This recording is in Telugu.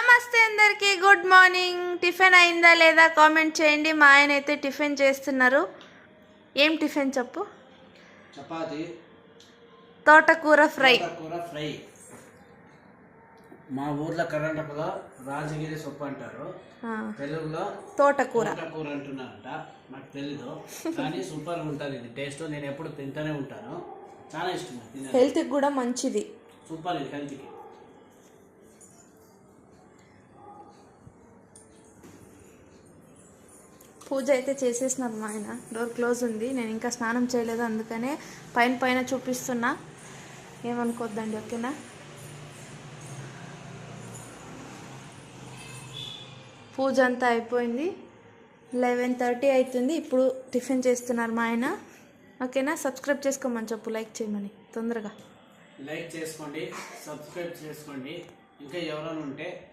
నమస్తే అందరికి, గుడ్ మార్నింగ్. టిఫిన్ అయిందా లేదా కామెంట్ చేయండి. మా ఆయన అయితే టిఫిన్ చేస్తున్నారు. ఏం టిఫిన్ చెప్పు? చపాతి, తోటకూర ఫ్రై. మా ఊర్లో కర్ణాటకలో రాజగిరి సొప్పు అంటారు, తెలుగులో తోటకూర అంటున్నారంట. నాకు తెలీదు, కానీ సూపర్ ఉంటుంది ఇది టేస్ట్. నేను ఎప్పుడు తింటూనే ఉంటాను, చాలా ఇష్టం. హెల్త్కి కూడా మంచిది, సూపర్ ఇది హెల్త్కి. పూజ అయితే చేసేసినారు మా ఆయన. డోర్ క్లోజ్ ఉంది, నేను ఇంకా స్నానం చేయలేదు, అందుకనే పైన చూపిస్తున్నా. ఏమనుకోద్దండి, ఓకేనా? పూజ అంతా అయిపోయింది. 11:30 అవుతుంది. ఇప్పుడు టిఫిన్ చేస్తున్నారు మా ఆయన, ఓకేనా? సబ్స్క్రైబ్ చేసుకోమని చెప్పు, లైక్ చేయమని తొందరగా. లైక్ చేసుకోండి, సబ్స్క్రైబ్ చేసుకోండి. ఇంకా ఎవరైనా ఉంటే